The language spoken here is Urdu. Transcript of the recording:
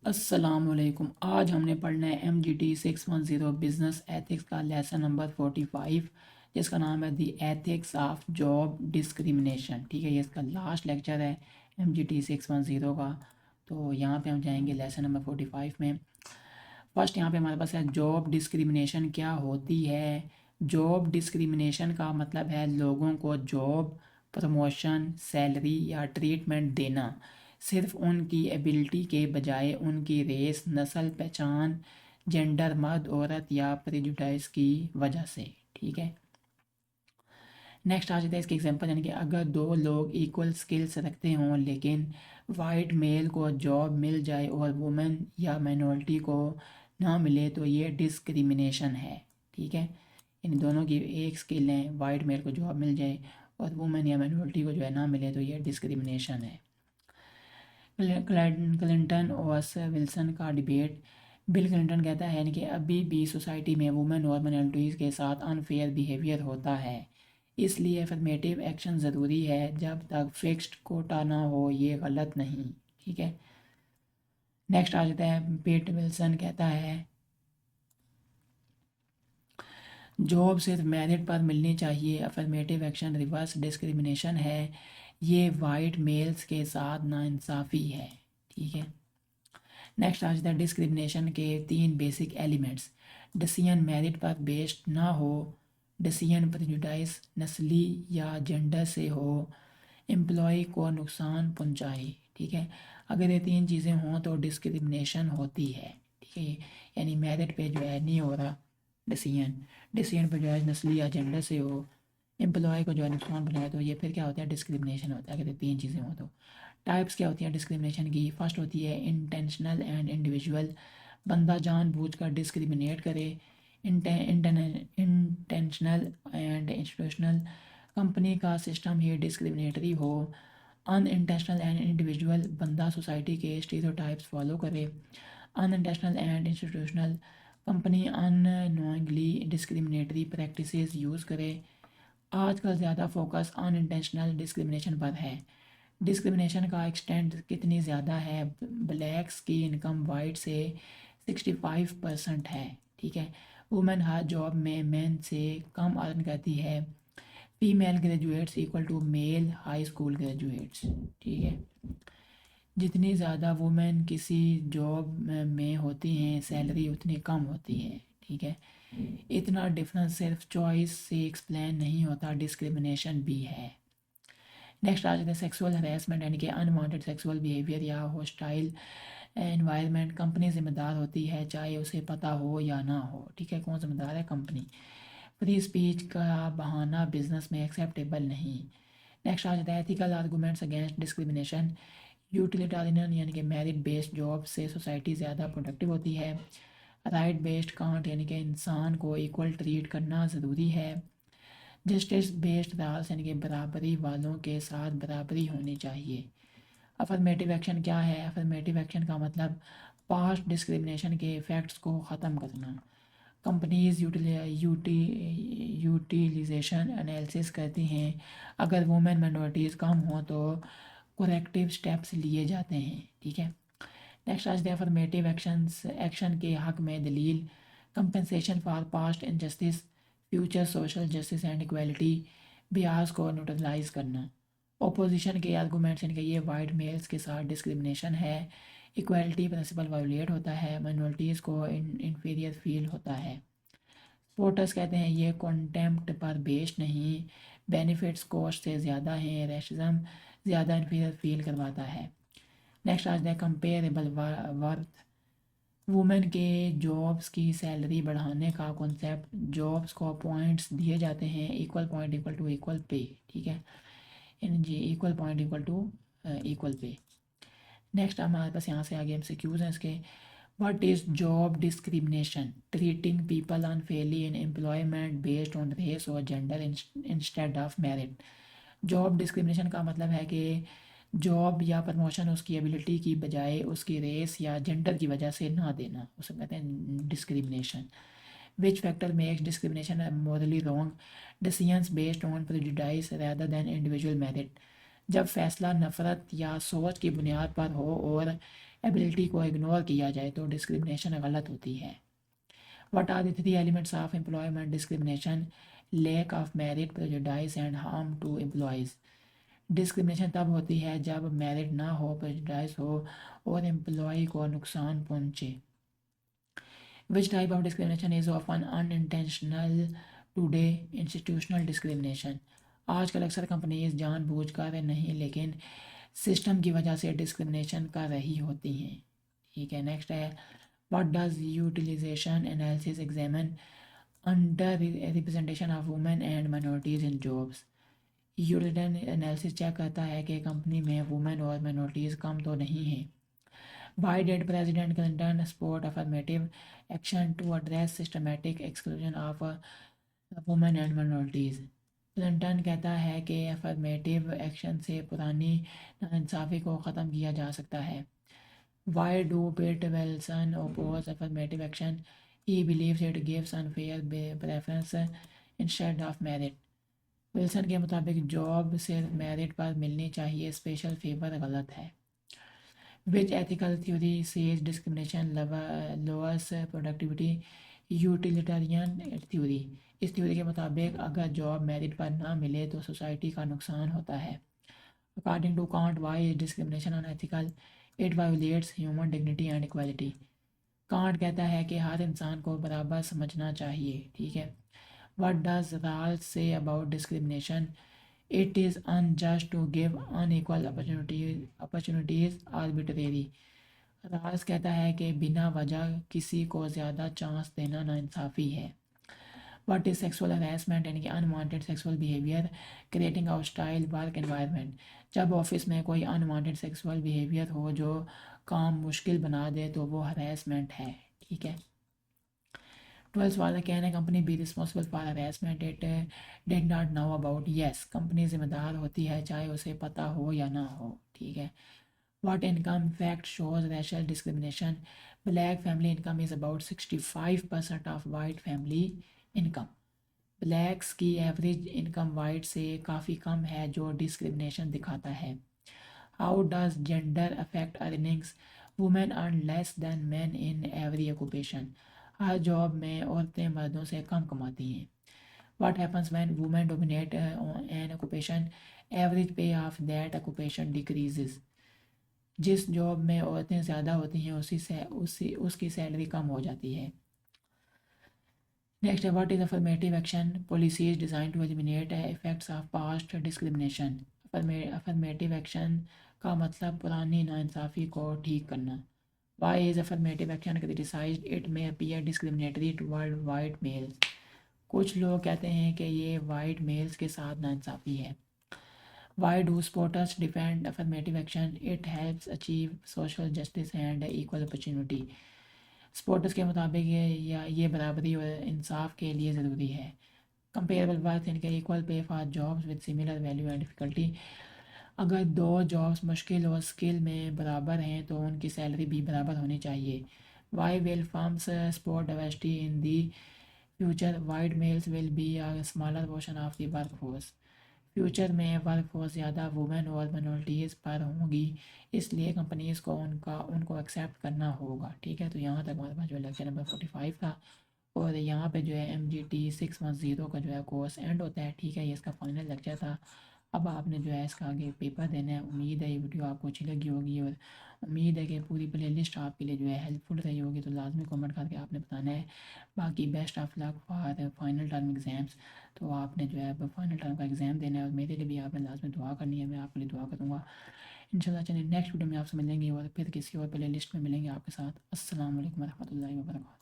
السلام علیکم۔ آج ہم نے پڑھنا ہے MGT 610 بزنس ایتھکس کا لیسن نمبر 45، جس کا نام ہے the ethics of job discrimination. ٹھیک ہے، یہ اس کا لاسٹ لیکچر ہے MGT 610 کا۔ تو یہاں پہ ہم جائیں گے لیسن نمبر 45 میں۔ فرسٹ یہاں پہ ہمارے پاس ہے جاب ڈسکریمنیشن کیا ہوتی ہے۔ جاب ڈسکریمنیشن کا مطلب ہے لوگوں کو جاب، پروموشن، سیلری یا ٹریٹمنٹ دینا صرف ان کی ایبلٹی کے بجائے ان کی ریس، نسل، پہچان، جینڈر، مرد، عورت یا پریجوڈائز کی وجہ سے۔ ٹھیک ہے، نیکسٹ آ جاتا ہے اس کی ایگزامپل، یعنی کہ اگر دو لوگ ایکول سکلز رکھتے ہوں لیکن وائٹ میل کو جاب مل جائے اور وومن یا مائنورٹی کو نہ ملے تو یہ ڈسکریمنیشن ہے۔ ٹھیک ہے، ان دونوں کی ایک سکل ہیں، وائٹ میل کو جاب مل جائے اور وومن یا مائنورٹی کو جو ہے نہ ملے تو یہ ڈسکریمنیشن ہے۔ کلنٹن اور ولسن کا ڈیبیٹ۔ بل کلنٹن کہتا ہے یعنی کہ ابھی بھی سوسائٹی میں وومن اور مائنورٹیز کے ساتھ انفیئر بیہیویئر ہوتا ہے، اس لیے افرمیٹیو ایکشن ضروری ہے جب تک فکسڈ کوٹا نہ ہو، یہ غلط نہیں۔ ٹھیک ہے، نیکسٹ آ جاتا ہے پیٹ ولسن کہتا ہے جاب صرف میرٹ پر ملنی چاہیے، افرمیٹیو ایکشن ریورس ڈسکریمنیشن ہے، یہ وائٹ میلز کے ساتھ ناانصافی ہے۔ ٹھیک ہے، نیکسٹ آ جاتا ہے ڈسکریمنیشن کے 3 بیسک ایلیمنٹس۔ ڈسیزن میرٹ پر بیسڈ نہ ہو، ڈسیزن پریجوڈائز، نسلی یا جینڈر سے ہو، امپلائی کو نقصان پہنچائے۔ ٹھیک ہے، اگر یہ 3 چیزیں ہوں تو ڈسکریمنیشن ہوتی ہے۔ ٹھیک ہے، یعنی میرٹ پہ جو ہے نہیں ہو رہا ڈسیزن پہ جو ہے نسلی یا جینڈر سے ہو، امپلائی کو جو ہے نقصان پہنچائے، تو یہ پھر کیا ہوتا ہے ڈسکریمنیشن ہوتا ہے اگر یہ 3 چیزیں ہوں تو۔ ٹائپس کیا ہوتی ہیں ڈسکریمنیشن کی؟ فرسٹ ہوتی ہے انٹینشنل اینڈ انڈیویژول، بندہ جان بوجھ کر ڈسکریمنیٹ کرے۔ انٹینشنل اینڈ انسٹیٹیوشنل، کمپنی کا سسٹم ہی ڈسکریمنیٹری ہو۔ ان انٹینشنل اینڈ انڈیویژول، بندہ سوسائٹی کے اسٹیریوٹائپس فالو کرے۔ Unintentional and institutional, company unknowingly discriminatory practices use کرے۔ آج کل زیادہ فوکس ان انٹینشنل ڈسکریمنیشن پر ہے۔ ڈسکریمنیشن کا ایکسٹینٹ کتنی زیادہ ہے؟ بلیکس کی انکم وائٹ سے 65% ہے۔ ٹھیک ہے، وومن ہر جاب میں مین سے کم ارن کرتی ہے۔ Female graduates equal to male high school graduates. ٹھیک ہے، جتنی زیادہ وومن کسی جاب میں ہوتی ہیں سیلری اتنی کم ہوتی ہے۔ ٹھیک ہے، اتنا ڈفرینس صرف چوائس سے ایکسپلین نہیں ہوتا، ڈسکریمنیشن بھی ہے۔ نیکسٹ آ جاتا ہے سیکسول ہراسمنٹ، یعنی کہ انوانٹیڈ سیکسول بیہیویئر یا ہوسٹائل انوائرمنٹ۔ کمپنی ذمہ دار ہوتی ہے چاہے اسے پتہ ہو یا نہ ہو۔ ٹھیک ہے، کون ذمہ دار ہے؟ کمپنی۔ فری اسپیچ کا بہانہ بزنس میں ایکسیپٹیبل نہیں۔ نیکسٹ آ جاتا ہے ایتھیکل آرگومنٹس اگینسٹ ڈسکریمنیشن۔ یوٹیلیٹارین، یعنی کہ میرٹ بیسڈ جاب سے سوسائٹی زیادہ پروڈکٹیو ہوتی ہے۔ رائٹ بیسڈ کانٹ، یعنی کہ انسان کو ایکول ٹریٹ کرنا ضروری ہے۔ جسٹس بیسڈ رالس، یعنی کہ برابری والوں کے ساتھ برابری ہونی چاہیے۔ افرمیٹیو ایکشن کیا ہے؟ افرمیٹیو ایکشن کا مطلب پاسٹ ڈسکریمنیشن کے ایفیکٹس کو ختم کرنا۔ کمپنیز یوٹیلائزیشن انالیسس کرتی ہیں، اگر وومن مائنورٹیز کم ہوں تو کوریکٹیو سٹیپس لیے جاتے ہیں۔ ٹھیک ہے، نیکسٹ آج افرمیٹیو ایکشن کے حق میں دلیل۔ Compensation for past injustice, future social justice and equality, bias کو نیوٹرلائز کرنا۔ اپوزیشن کے آرگومنٹس، یعنی کہ یہ وائٹ میلز کے ساتھ ڈسکریمنیشن ہے، ایکویلٹی پرنسپل وائولیٹ ہوتا ہے، مائنورٹیز کو انفیریئر فیل ہوتا ہے۔ سپورٹرز کہتے ہیں یہ کنٹیمپٹ پر بیسڈ نہیں، بینیفٹس کاسٹ سے زیادہ ہیں، ریشزم زیادہ انفیریئر فیل کرواتا ہے۔ نیکسٹ آ جاتا ہے کمپیریبل ورتھ۔ وومن کے جابس کی سیلری بڑھانے کا کنسیپٹ، جابس کو پوائنٹس دیے جاتے ہیں، equal point equal to equal pay. ٹھیک ہے، جی equal point equal to equal pay. Next ہمارے پاس یہاں سے آگے MCQs ہیں اس کے۔ What is job discrimination? Treating people unfairly in employment based on race اور gender instead of merit. Job discrimination کا مطلب ہے کہ جاب یا پروموشن اس کی ایبلٹی کی بجائے اس کی ریس یا جینڈر کی وجہ سے نہ دینا، اسے کہتے ہیں discrimination. Which factor makes discrimination morally wrong? Decisions based on prejudices rather than individual merit. جب فیصلہ نفرت یا سوچ کی بنیاد پر ہو اور ایبلٹی کو اگنور کیا جائے تو ڈسکرمنیشن غلط ہوتی ہے. What are the three elements of employment discrimination? Lack of merit, prejudice and harm to employees. Discrimination تب ہوتی ہے جب میرٹ نہ ہو، پریجوڈائس ہو اور امپلائی کو نقصان پہنچے. Which type of discrimination is often unintentional today? Institutional discrimination. آج کل اکثر کمپنیز جان بوجھ کر نہیں لیکن سسٹم کی وجہ سے ڈسکرمنیشن کر رہی ہوتی ہیں. ٹھیک ہے. نیکسٹ ہے What does utilization analysis examine? Under representation of women and minorities in jobs. Utilisation analysis check کرتا ہے کہ کمپنی میں وومن اور مائنورٹیز کم تو نہیں ہیں. Why did President Clinton support affirmative action to address systematic exclusion of women and minorities? Clinton کہتا ہے کہ افرمیٹیو ایکشن سے پرانی ناانصافی کو ختم کیا جا سکتا ہے. Why do Pete Wilson oppose affirmative action? He believes it gives unfair preference instead of merit. Wilson کے مطابق جاب صرف میرٹ پر ملنی چاہیے، اسپیشل فیور غلط ہے. Which ethical theory says discrimination lowers productivity? Utilitarian theory. Us theory کے مطابق اگر جاب میرٹ پر نہ ملے تو سوسائٹی کا نقصان ہوتا ہے. According to Kant, why is discrimination unethical? It violates human dignity and equality. Can't کہتا ہے کہ ہر انسان کو برابر سمجھنا چاہیے. ٹھیک ہے. What does Rawls say about discrimination? It is unjust to give unequal opportunities arbitrarily. Rawls کہتا ہے کہ بنا وجہ کسی کو زیادہ چانس دینا ناانصافی ہے. What is sexual harassment? یعنی کہ unwanted sexual behavior creating a hostile work environment. جب آفس میں کوئی unwanted sexual behavior ہو جو کام مشکل بنا دے تو وہ ہراسمنٹ ہے. ٹھیک ہے. 12 سوال. Can a company be responsible for harassment it did not know about? Yes. Company ذمہ دار ہوتی ہے چاہے اسے پتہ ہو یا نہ ہو. ٹھیک ہے. What income fact shows racial discrimination? Black family income is about 65% of white family income. Blacks کی ایوریج انکم وائٹ سے کافی کم ہے جو ڈسکرمنیشن دکھاتا ہے. How does gender affect earnings? Women earn less than men in every occupation. Hare job میں عورتیں مردوں سے کم کماتی ہیں. What happens when women dominate an occupation? Average pay of that occupation decreases. جس جاب میں عورتیں زیادہ ہوتی ہیں اس کی سیلری کم ہو جاتی ہے. Next, what is affirmative action? Policies designed to eliminate effects of past discrimination. Affirmative action کا مطلب پرانی ناانصافی کو ٹھیک کرنا. Why is affirmative action criticized? It may appear discriminatory toward white males. کچھ لوگ کہتے ہیں کہ یہ white males کے ساتھ ناانصافی ہے. Why do supporters defend affirmative action? It helps achieve social justice and equal opportunity. Sports کے مطابق یہ برابری اور انصاف کے لیے ضروری ہے. کمپیریبل ورک ان کے equal pay for jobs with similar value and difficulty. اگر دو جابس مشکل اور اسکل میں برابر ہیں تو ان کی سیلری بھی برابر ہونی چاہیے. Why will firms support diversity in the future? White males will be a smaller portion of the work force. Future میں ورک فورس زیادہ وومن اور مائنورٹیز پر ہوں گی، اس لیے کمپنیز کو ان کو ایکسیپٹ کرنا ہوگا. ٹھیک ہے. تو یہاں تک ہمارے پاس جو ہے لیکچر نمبر 45 تھا اور یہاں پہ جو ہے MGT 610 کا جو ہے کورس اینڈ ہوتا ہے. ٹھیک ہے. یہ اس کا فائنل لیکچر تھا. اب آپ نے جو ہے اس کا آگے پیپر دینا ہے. امید ہے یہ ویڈیو آپ کو اچھی لگی ہوگی اور امید ہے کہ پوری پلے لسٹ آپ کے لیے جو ہے ہیلپ فل رہی ہوگی. تو لازمی کمنٹ کر کے آپ نے بتانا ہے. باقی best of luck for final term exams. تو آپ نے جو ہے فائنل ٹرم کا ایگزام دینا ہے اور میرے لیے بھی آپ نے لازمی دعا کرنی ہے. میں آپ کے لیے دعا کروں گا. انشاءاللہ چلیے نیکسٹ ویڈیو میں آپ سے ملیں گے اور پھر کسی اور پلے لسٹ میں ملیں گے آپ کے ساتھ. السلام علیکم ورحمۃ اللہ وبرکاتہ.